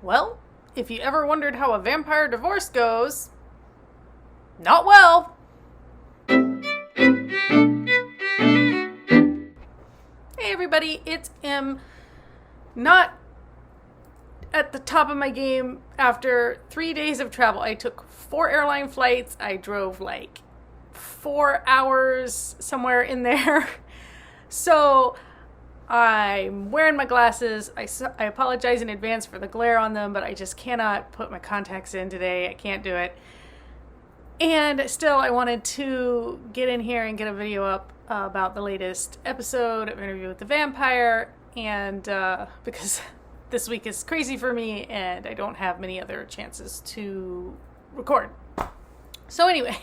Well, if you ever wondered how a vampire divorce goes, not well. Hey everybody, it's M. Not at the top of my game after 3 days of travel. I took 4 airline flights. I drove like 4 hours somewhere in there. So I'm wearing my glasses. I apologize in advance for the glare on them, but I just cannot put my contacts in today. I can't do it. And still, I wanted to get in here and get a video up about the latest episode of Interview with the Vampire, and because this week is crazy for me and I don't have many other chances to record. So anyway,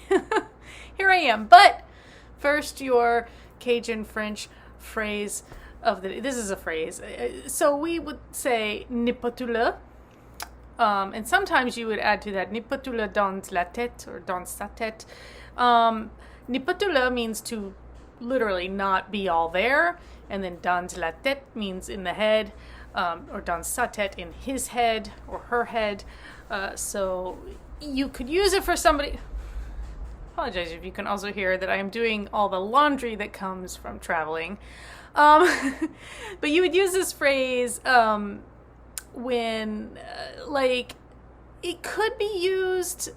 here I am. But first, your Cajun French phrase of the day. This is a phrase. So we would say "n'est pas tout là." And sometimes you would add to that "n'est pas tout là dans la tête" or dans sa tête. "N'est pas tout là" means to literally not be all there, and then dans la tête means in the head, or dans sa tête in his head or her head. So you could use it for somebody. Apologize if you can also hear that I am doing all the laundry that comes from traveling. But you would use this phrase when, like, it could be used,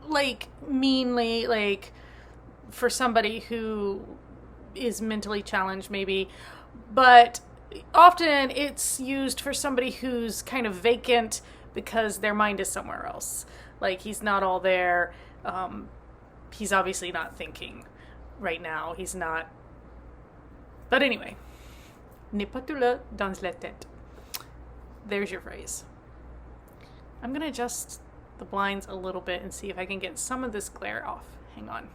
like, meanly, like, for somebody who is mentally challenged, maybe. But often it's used for somebody who's kind of vacant because their mind is somewhere else. Like, he's not all there. He's obviously not thinking right now. He's not. But anyway, "n'est pas tout là dans la tête." There's your phrase. I'm going to adjust the blinds a little bit and see if I can get some of this glare off. Hang on.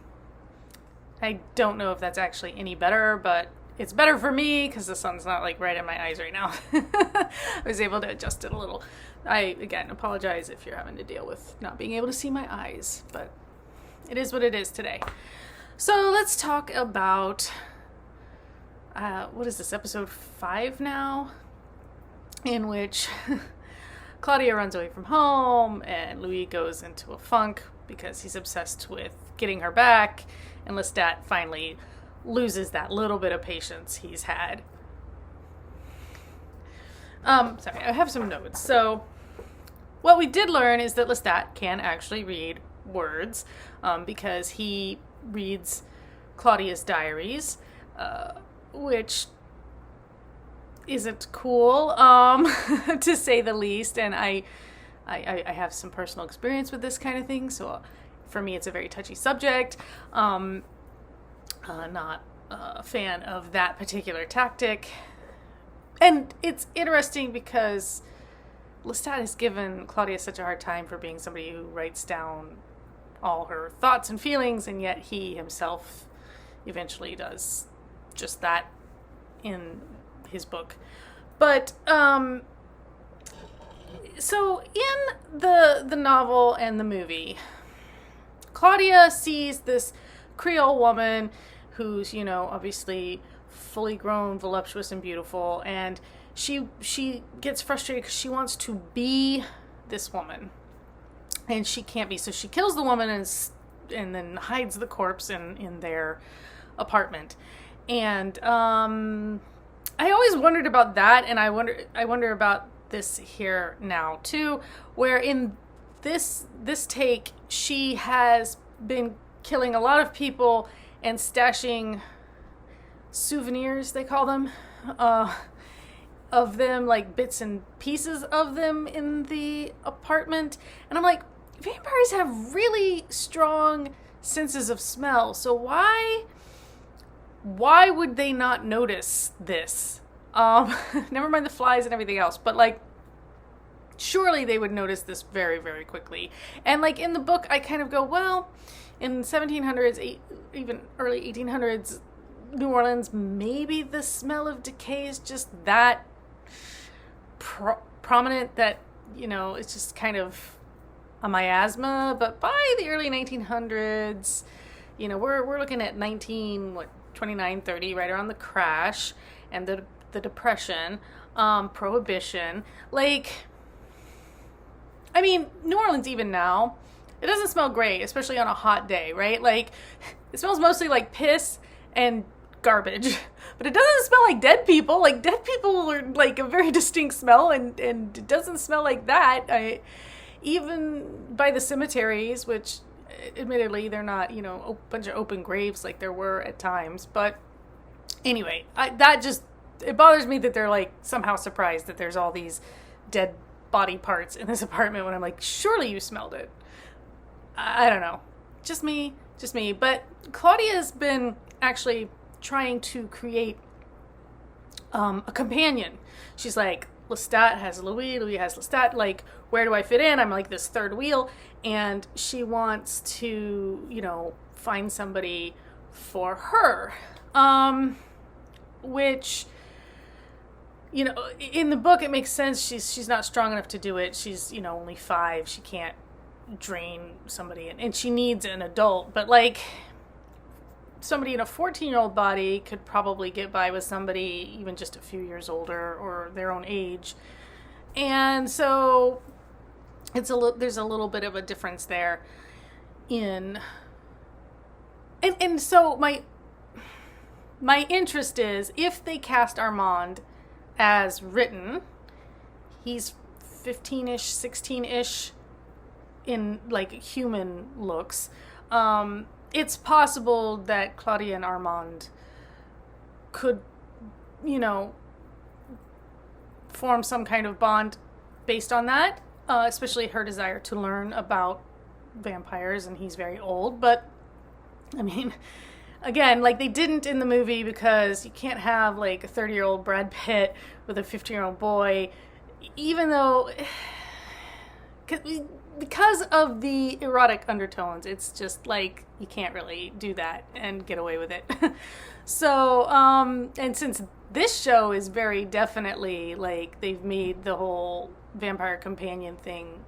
I don't know if that's actually any better, but it's better for me because the sun's not like right in my eyes right now. I was able to adjust it a little. I, again, apologize if you're having to deal with not being able to see my eyes, but it is what it is today. So let's talk about, what is this, episode 5 now? In which Claudia runs away from home and Louis goes into a funk because he's obsessed with getting her back, and Lestat finally loses that little bit of patience he's had. Sorry, I have some notes. So what we did learn is that Lestat can actually read words, because he reads Claudia's diaries, which isn't cool, to say the least. And I have some personal experience with this kind of thing, so for me it's a very touchy subject. Not a fan of that particular tactic. And it's interesting because Lestat has given Claudia such a hard time for being somebody who writes down all her thoughts and feelings, and yet he himself eventually does just that in his book. But so in the novel and the movie, Claudia sees this Creole woman who's, obviously fully grown, voluptuous, and beautiful, and she gets frustrated because she wants to be this woman, and she can't be, so she kills the woman and then hides the corpse in their apartment. And I always wondered about that, and I wonder about this here now too, where in this take she has been killing a lot of people and stashing souvenirs, they call them, of them, like bits and pieces of them in the apartment. And I'm like, vampires have really strong senses of smell, so why would they not notice this? Never mind the flies and everything else, but like, surely they would notice this very, very quickly. And like in the book, I kind of go, well, in 1700s, even early 1800s New Orleans, maybe the smell of decay is just that prominent that, it's just kind of a miasma. But by the early 1900s, we're looking at 29, 30, right around the crash and the Depression, Prohibition. Like, I mean, New Orleans even now, it doesn't smell great, especially on a hot day, right? Like, it smells mostly like piss and garbage, but it doesn't smell like dead people. Like, dead people are like a very distinct smell, and it doesn't smell like that. Even by the cemeteries, which admittedly they're not, a bunch of open graves like there were at times. But anyway, it bothers me that they're like somehow surprised that there's all these dead body parts in this apartment when I'm like, surely you smelled it. I don't know. Just me. But Claudia's been actually trying to create a companion. She's like, Lestat has Louis has Lestat. Like, where do I fit in? I'm like this third wheel. And she wants to, find somebody for her. Which, in the book it makes sense. She's not strong enough to do it. She's, only 5. She can't drain somebody, and she needs an adult. But like, somebody in a 14-year-old body could probably get by with somebody even just a few years older or their own age. And so there's a little bit of a difference there and so my interest is, if they cast Armand as written, he's 15-ish, 16-ish in like human looks. It's possible that Claudia and Armand could, form some kind of bond based on that, especially her desire to learn about vampires, and he's very old. But, I mean, again, like, they didn't in the movie, because you can't have, like, a 30-year-old Brad Pitt with a 15-year-old boy, even though, because of the erotic undertones, it's just like, you can't really do that and get away with it. So, and since this show is very definitely, like, they've made the whole vampire companion thing,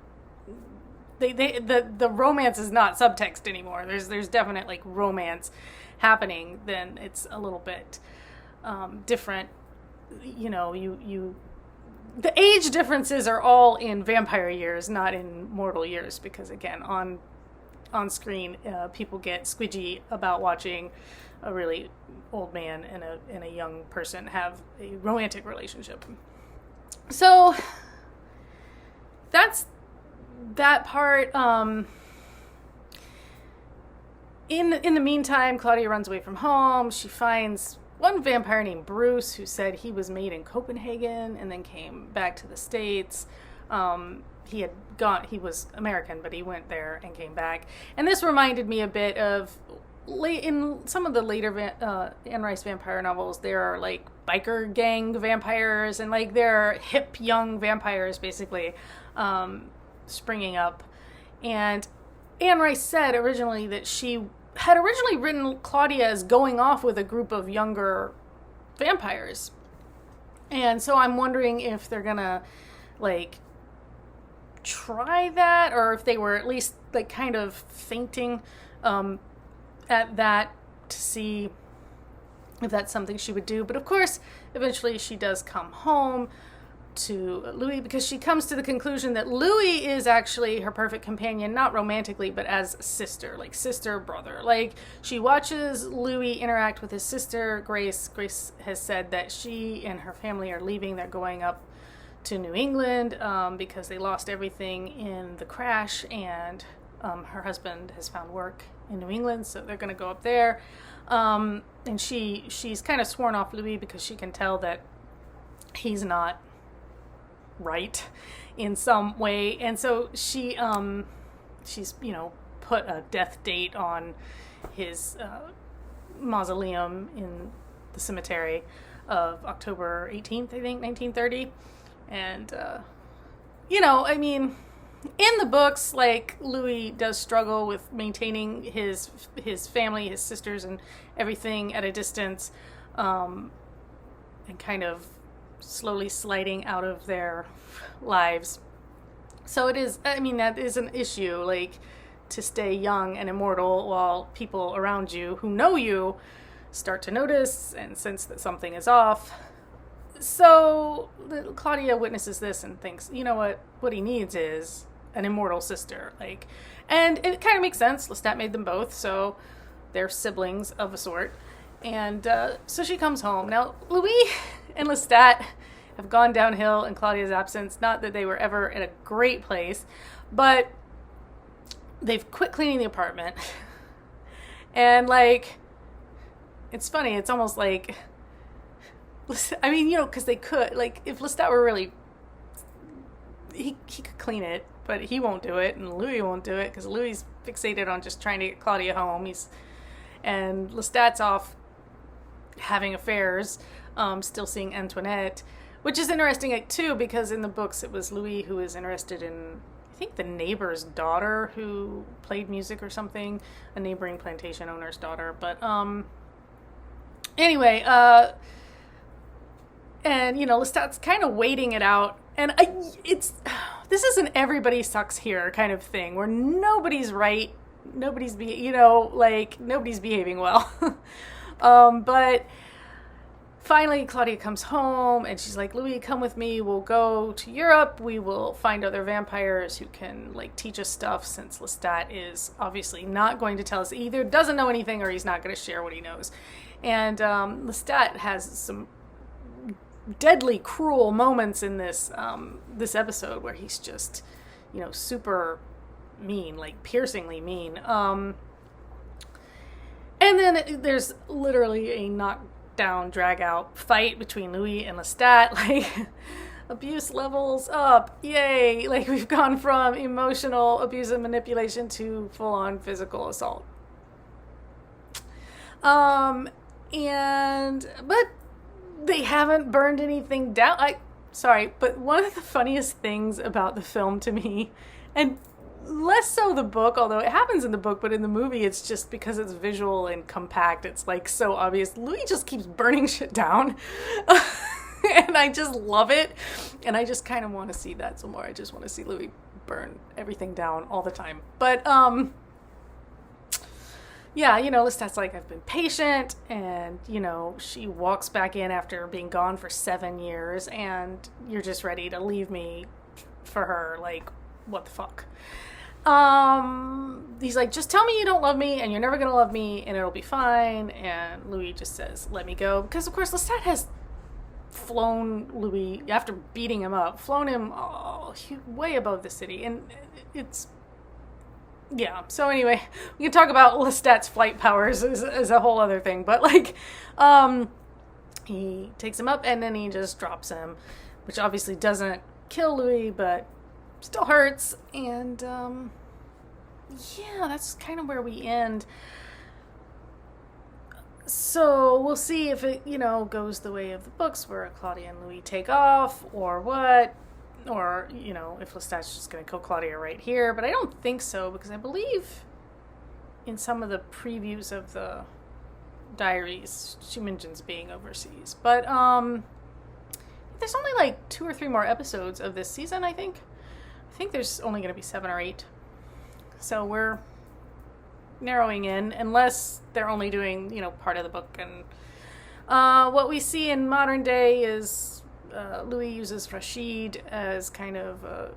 the romance is not subtext anymore. There's definite, like, romance happening. Then it's a little bit different. The age differences are all in vampire years, not in mortal years, because again, on screen, people get squidgy about watching a really old man and a young person have a romantic relationship. So that's that part. In the meantime, Claudia runs away from home. She finds one vampire named Bruce, who said he was made in Copenhagen and then came back to the States. He was American, but he went there and came back. And this reminded me a bit of, in some of the later Anne Rice vampire novels, there are like biker gang vampires, and like they're hip young vampires basically springing up. And Anne Rice said originally that she had originally written Claudia as going off with a group of younger vampires. And so I'm wondering if they're gonna like try that, or if they were at least like kind of fainting at that to see if that's something she would do. But of course, eventually she does come home to Louis, because she comes to the conclusion that Louis is actually her perfect companion, not romantically, but as a sister, like sister, brother. Like, she watches Louis interact with his sister, Grace. Grace has said that she and her family are leaving. They're going up to New England because they lost everything in the crash, and her husband has found work in New England, so they're going to go up there. And she's kind of sworn off Louis because she can tell that he's not right in some way, and so she's put a death date on his mausoleum in the cemetery of October 18th, I think, 1930. And I mean, in the books, like, Louis does struggle with maintaining his family, his sisters and everything at a distance, and kind of slowly sliding out of their lives. So it is, I mean, that is an issue, like, to stay young and immortal while people around you who know you start to notice and sense that something is off. So Claudia witnesses this and thinks, you know what he needs is an immortal sister. Like, and it kind of makes sense. Lestat made them both, so they're siblings of a sort. And so she comes home. Now, Louis and Lestat have gone downhill in Claudia's absence. Not that they were ever in a great place, but they've quit cleaning the apartment. And, like, it's funny. It's almost like, I mean, you know, because they could, like, if Lestat were really, he could clean it, but he won't do it, and Louis won't do it, because Louis is fixated on just trying to get Claudia home. And Lestat's off having affairs, still seeing Antoinette, which is interesting, like, too, because in the books it was Louis who was interested in, I think, the neighbor's daughter who played music or something, a neighboring plantation owner's daughter. But anyway, and, you know, Lestat's kind of waiting it out, and this is an everybody sucks here kind of thing, where nobody's right, nobody's behaving well. But finally, Claudia comes home, and she's like, Louis, come with me. We'll go to Europe. We will find other vampires who can, like, teach us stuff, since Lestat is obviously not going to tell us. He either doesn't know anything or he's not going to share what he knows. And Lestat has some deadly cruel moments in this episode where he's just, you know, super mean, like piercingly mean. And then there's literally a knockdown, drag out fight between Louis and Lestat. Like, abuse levels up, yay! Like, we've gone from emotional abuse and manipulation to full on physical assault. But they haven't burned anything down. But one of the funniest things about the film to me, and less so the book, although it happens in the book, but in the movie it's just because it's visual and compact, it's like so obvious. Louis just keeps burning shit down. And I just love it. And I just kind of want to see that some more. I just want to see Louis burn everything down all the time. But yeah, you know, Lestat's like, I've been patient, and, you know, she walks back in after being gone for 7 years, and you're just ready to leave me for her. Like, what the fuck? He's like, just tell me you don't love me, and you're never gonna love me, and it'll be fine. And Louis just says, let me go. Because, of course, Lestat has flown Louis, after beating him up, flown him way above the city. And it's... yeah, so anyway, we can talk about Lestat's flight powers as a whole other thing, but, like, he takes him up, and then he just drops him, which obviously doesn't kill Louis, but still hurts. And yeah, that's kind of where we end. So we'll see if it, you know, goes the way of the books, where Claudia and Louis take off, or what. Or, you know, if Lestat's just going to kill Claudia right here. But I don't think so, because I believe in some of the previews of the diaries, she mentions being overseas. But there's only like 2 or 3 more episodes of this season, I think. I think there's only going to be 7 or 8. So we're narrowing in, unless they're only doing, you know, part of the book. And what we see in modern day is... Louis uses Rashid as kind of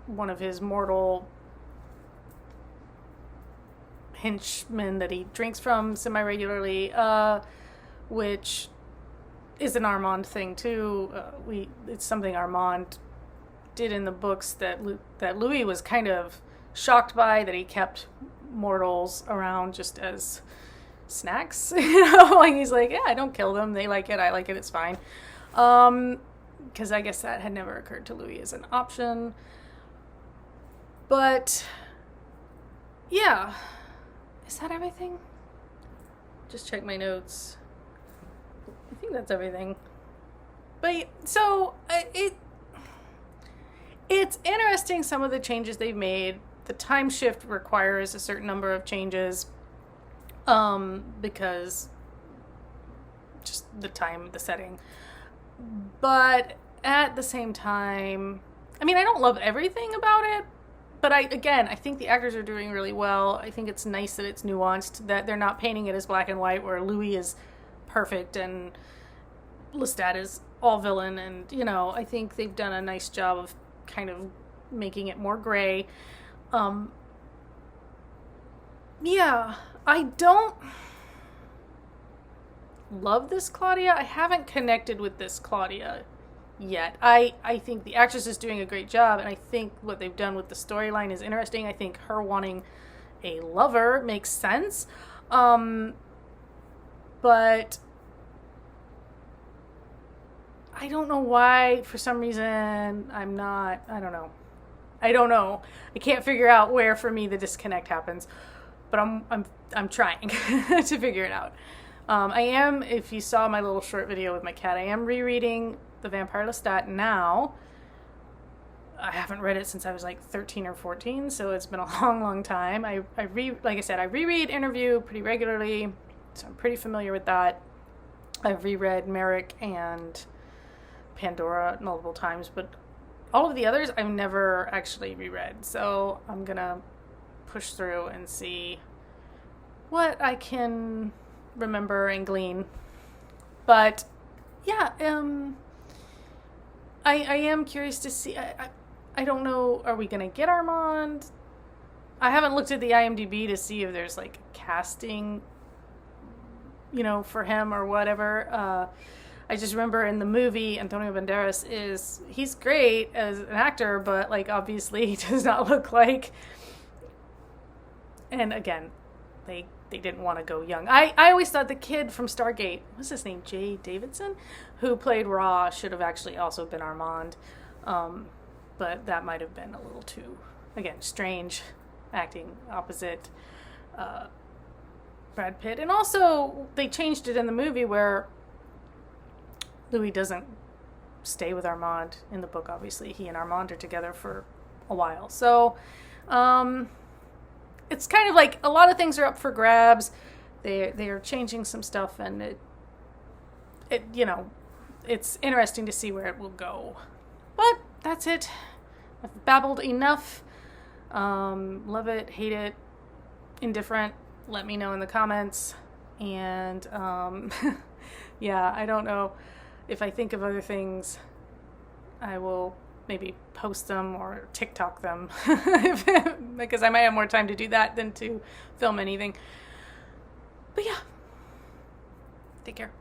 one of his mortal henchmen that he drinks from semi-regularly, which is an Armand thing too. It's something Armand did in the books that Louis was kind of shocked by, that he kept mortals around just as snacks. You know, like, he's like, yeah, I don't kill them. They like it. I like it. It's fine. Because I guess that had never occurred to Louis as an option. But, yeah. Is that everything? Just check my notes. I think that's everything. But, so, it's interesting, some of the changes they've made. The time shift requires a certain number of changes. Because just the time, the setting. But at the same time, I mean, I don't love everything about it, but I think the actors are doing really well. I think it's nice that it's nuanced, that they're not painting it as black and white, where Louis is perfect and Lestat is all villain. And, you know, I think they've done a nice job of kind of making it more gray. Yeah, I don't love this Claudia. I haven't connected with this Claudia yet. I think the actress is doing a great job, and I think what they've done with the storyline is interesting. I think her wanting a lover makes sense. But I don't know why, for some reason, I don't know. I don't know. I can't figure out where for me the disconnect happens, but I'm trying to figure it out. I am, if you saw my little short video with my cat, I am rereading The Vampire Lestat now. I haven't read it since I was like 13 or 14, so it's been a long, long time. Like I said, I reread Interview pretty regularly, so I'm pretty familiar with that. I've reread Merrick and Pandora multiple times, but all of the others I've never actually reread. So I'm gonna push through and see what I can remember and glean. But yeah, I am curious to see. I don't know. Are we gonna get Armand? I haven't looked at the IMDb to see if there's like casting, for him or whatever. I just remember in the movie, Antonio Banderas he's great as an actor, but like obviously he does not look like. And again, they didn't want to go young. I always thought the kid from Stargate, what's his name, Jay Davidson, who played Raw, should have actually also been Armand. But that might have been a little too, again, strange acting opposite Brad Pitt. And also, they changed it in the movie where Louis doesn't stay with Armand in the book, obviously. He and Armand are together for a while. So, it's kind of like a lot of things are up for grabs. They are changing some stuff, and it's interesting to see where it will go. But that's it. I've babbled enough. Love it, hate it, indifferent. Let me know in the comments. And yeah, I don't know. If I think of other things, I will maybe post them or TikTok them because I might have more time to do that than to film anything. But yeah, take care.